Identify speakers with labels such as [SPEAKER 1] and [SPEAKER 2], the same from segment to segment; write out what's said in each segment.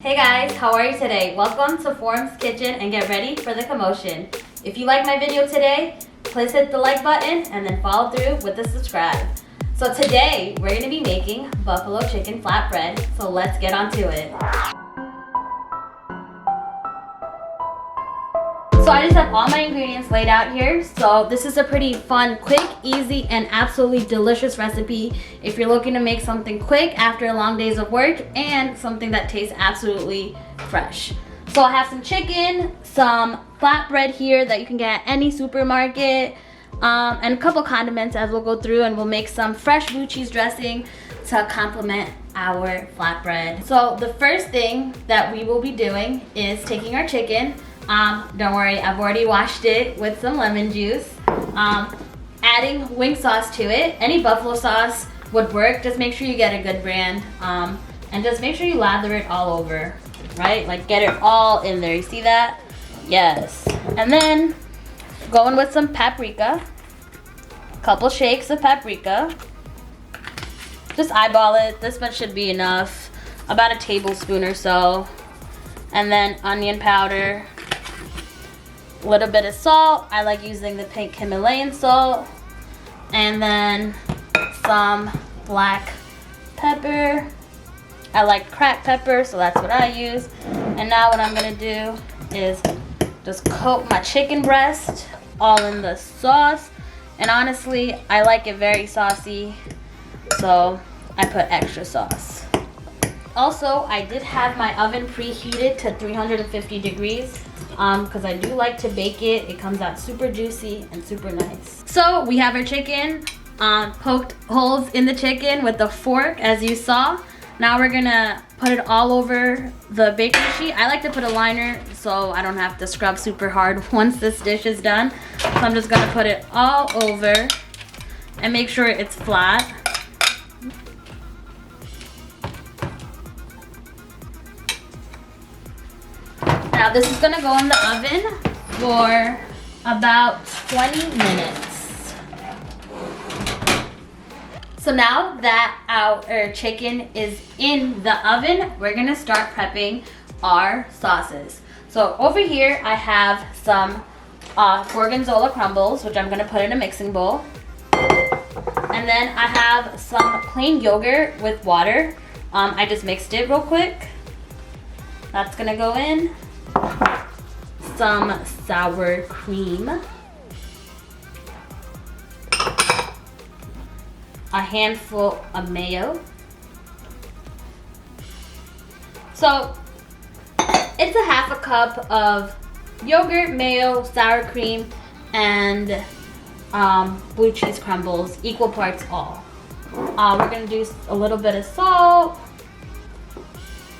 [SPEAKER 1] Hey guys, how are you today? Welcome to Forum's Kitchen and get ready for the commotion. If you like my video today, please hit the like button and then follow through with the subscribe. So today, we're going to be making buffalo chicken flatbread, so let's get on to it. So I just have all my ingredients laid out here. So this is a pretty fun, quick, easy, and absolutely delicious recipe if you're looking to make something quick after a long days of work and something that tastes absolutely fresh. So I have some chicken, some flatbread here that you can get at any supermarket, and a couple condiments as we'll go through, and we'll make some fresh blue cheese dressing to complement our flatbread. So the first thing that we will be doing is taking our chicken. Don't worry, I've already washed it with some lemon juice. Adding wing sauce to it. Any buffalo sauce would work. Just make sure you get a good brand. And just make sure you lather it all over, right? Like get it all in there. You see that? Yes. And then going with some paprika. A couple shakes of paprika. Just eyeball it. This much should be enough. About a tablespoon or so. And then onion powder. A little bit of salt. I like using the pink Himalayan salt. And then some black pepper. I like cracked pepper, so that's what I use. And now what I'm gonna do is just coat my chicken breast all in the sauce. And honestly, I like it very saucy, so I put extra sauce. Also, I did have my oven preheated to 350 degrees. Because I do like to bake it. It comes out super juicy and super nice. So we have our chicken, poked holes in the chicken with the fork as you saw. Now we're gonna put it all over the baking sheet. I like to put a liner so I don't have to scrub super hard once this dish is done. So I'm just gonna put it all over and make sure it's flat. Now this is gonna go in the oven for about 20 minutes. So now that our chicken is in the oven, we're gonna start prepping our sauces. So over here I have some gorgonzola crumbles, which I'm gonna put in a mixing bowl. And then I have some plain yogurt with water. I just mixed it real quick. That's gonna go in. Some sour cream, a handful of mayo. So it's a half a cup of yogurt, mayo, sour cream, and blue cheese crumbles, equal parts all. We're gonna do a little bit of salt.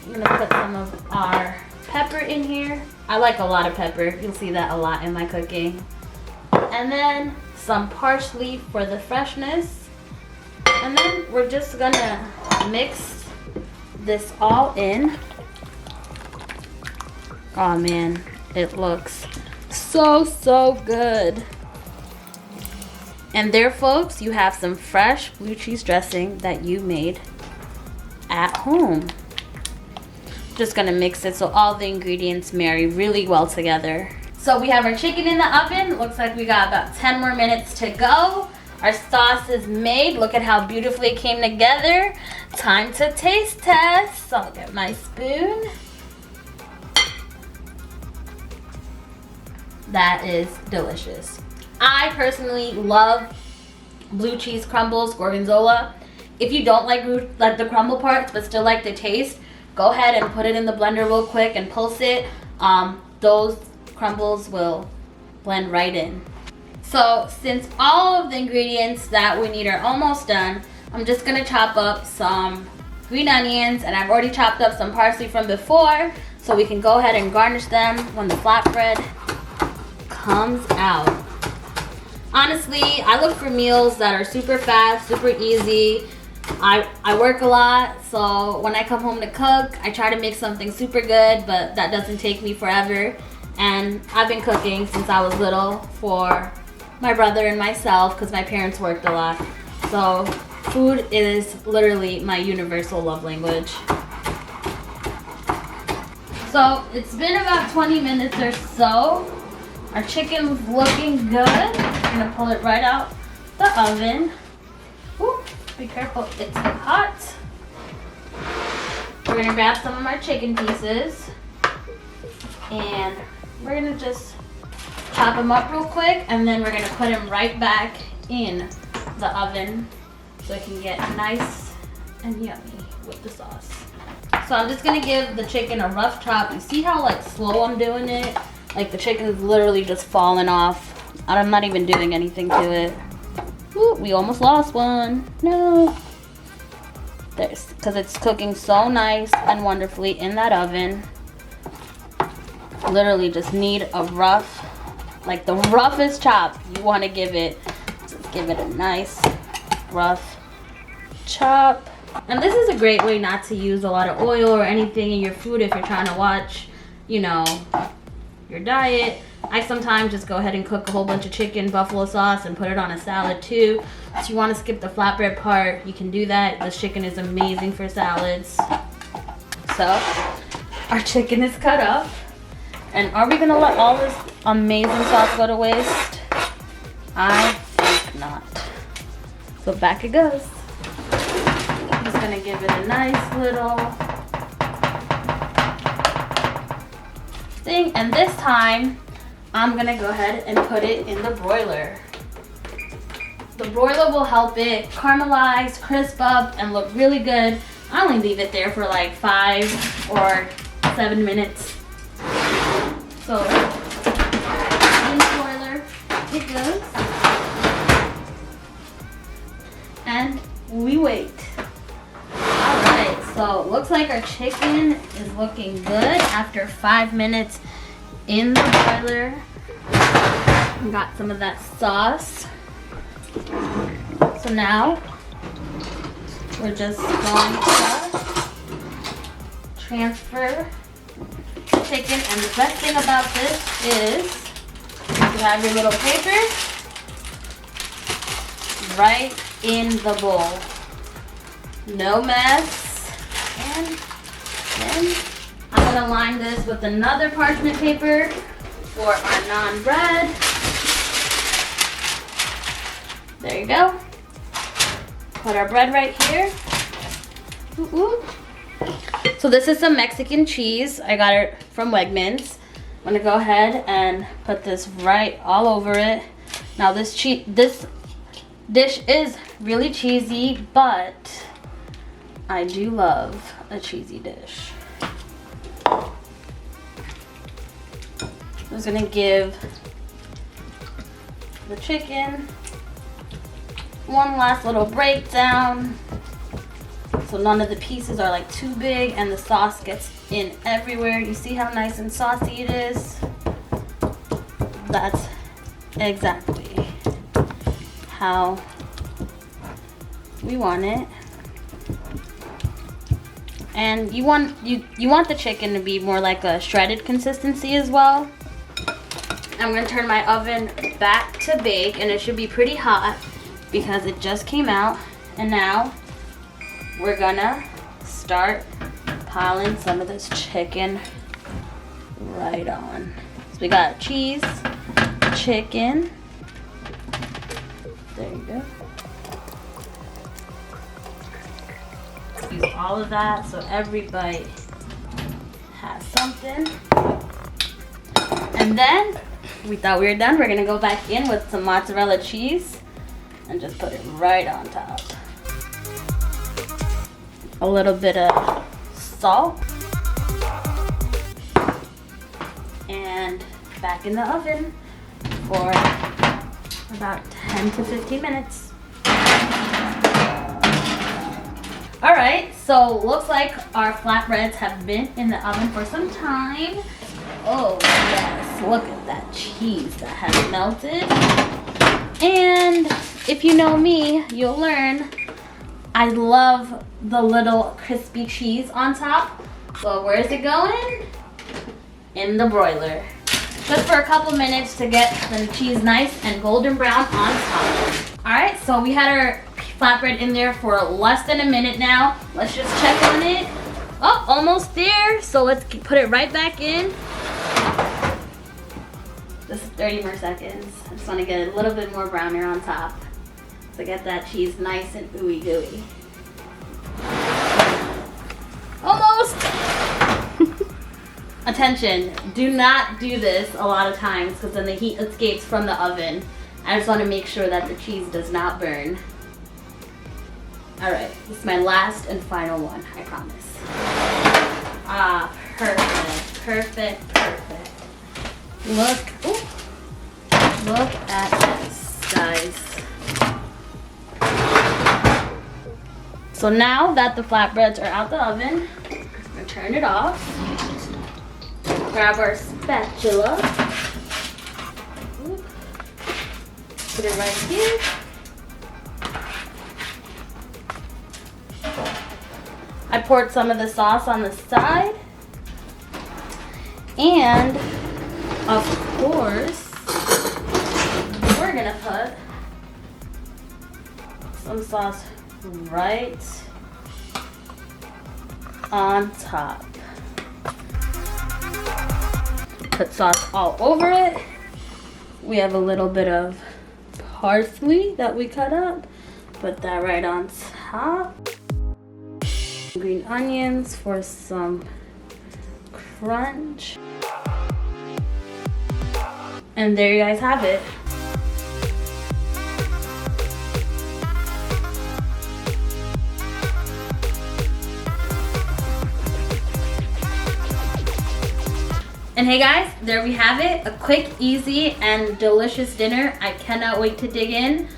[SPEAKER 1] I'm gonna put some of our pepper in here. I like a lot of pepper. You'll see that a lot in my cooking. And then some parsley for the freshness. And then we're just gonna mix this all in. Oh man, it looks so good. And there, folks, you have some fresh blue cheese dressing that you made at home. Just gonna mix it so all the ingredients marry really well together. So we have our chicken in the oven. Looks like we got about 10 more minutes to go. Our sauce is made. Look at how beautifully it came together. Time to taste test. So I'll get my spoon. That is delicious. I personally love blue cheese crumbles, gorgonzola. If you don't like the crumble parts but still like the taste, go ahead and put it in the blender real quick and pulse it. Those crumbles will blend right in. So since all of the ingredients that we need are almost done, I'm just gonna chop up some green onions, and I've already chopped up some parsley from before, so we can go ahead and garnish them when the flatbread comes out. Honestly, I look for meals that are super fast, super easy. I work a lot, so when I come home to cook, I try to make something super good, but that doesn't take me forever. And I've been cooking since I was little for my brother and myself because my parents worked a lot. So food is literally my universal love language. So it's been about 20 minutes or so. Our chicken's looking good. I'm gonna pull it right out the oven. Ooh, be careful, it's hot. We're gonna grab some of our chicken pieces and we're gonna just chop them up real quick, and then we're gonna put them right back in the oven so it can get nice and yummy with the sauce. So I'm just gonna give the chicken a rough chop. You see how like slow I'm doing it? Like the chicken is literally just falling off. I'm not even doing anything to it. Ooh, we almost lost one. No. There's, because it's cooking so nice and wonderfully in that oven. Literally just need a rough, like the roughest chop you want to give it. Just give it a nice rough chop. And this is a great way not to use a lot of oil or anything in your food if you're trying to watch, you know, your diet. I sometimes just go ahead and cook a whole bunch of chicken, buffalo sauce, and put it on a salad too. If you want to skip the flatbread part, you can do that. This chicken is amazing for salads. So, our chicken is cut up. And are we going to let all this amazing sauce go to waste? I think not. So back it goes. I'm just going to give it a nice little thing. And this time, I'm going to go ahead and put it in the broiler. The broiler will help it caramelize, crisp up, and look really good. I only leave it there for like 5 or 7 minutes. So, in the broiler it goes. And we wait. Alright, so it looks like our chicken is looking good after 5 minutes in the broiler. We got some of that sauce. So now we're just going to transfer the chicken, and the best thing about this is you have your little paper right in the bowl. No mess. And then I'm going to line this with another parchment paper for our naan bread. There you go. Put our bread right here. Ooh, ooh. So this is some Mexican cheese. I got it from Wegmans. I'm gonna go ahead and put this right all over it. Now this dish is really cheesy, but I do love a cheesy dish. I'm just gonna give the chicken one last little breakdown so none of the pieces are like too big and the sauce gets in everywhere. You see how nice and saucy it is? That's exactly how we want it. And you want the chicken to be more like a shredded consistency as well. I'm gonna turn my oven back to bake, and it should be pretty hot because it just came out. And now we're gonna start piling some of this chicken right on. So we got cheese, chicken. There you go. Use all of that so every bite has something. And then we thought we were done. We're gonna go back in with some mozzarella cheese and just put it right on top. A little bit of salt. And back in the oven for about 10 to 15 minutes. All right, so looks like our flatbreads have been in the oven for some time. Oh yes, look at that cheese that has melted. And if you know me, you'll learn I love the little crispy cheese on top. So where is it going? In the broiler. Just for a couple minutes to get the cheese nice and golden brown on top. All right, so we had our flatbread in there for less than a minute now. Let's just check on it. Oh, almost there. So let's put it right back in. This is 30 more seconds. I just want to get a little bit more browner on top to get that cheese nice and ooey gooey. Almost! Attention, do not do this a lot of times because then the heat escapes from the oven. I just want to make sure that the cheese does not burn. Alright, this is my last and final one, I promise. Ah, perfect, perfect, perfect. Look at this, guys. So now that the flatbreads are out the oven, we're gonna turn it off. Grab our spatula. Put it right here. I poured some of the sauce on the side. And of course, we're gonna put some sauce right on top. Put sauce all over it. We have a little bit of parsley that we cut up. Put that right on top. Green onions for some crunch. And there you guys have it. And hey guys, there we have it. A quick, easy, and delicious dinner. I cannot wait to dig in.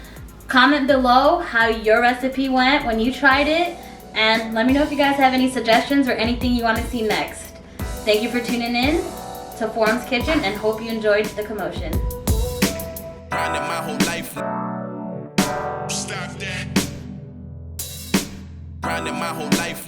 [SPEAKER 1] Comment below how your recipe went when you tried it. And let me know if you guys have any suggestions or anything you want to see next. Thank you for tuning in to Foram's Kitchen and hope you enjoyed the commotion.
[SPEAKER 2] Grinding my whole life. Stop that. Grinding my whole life.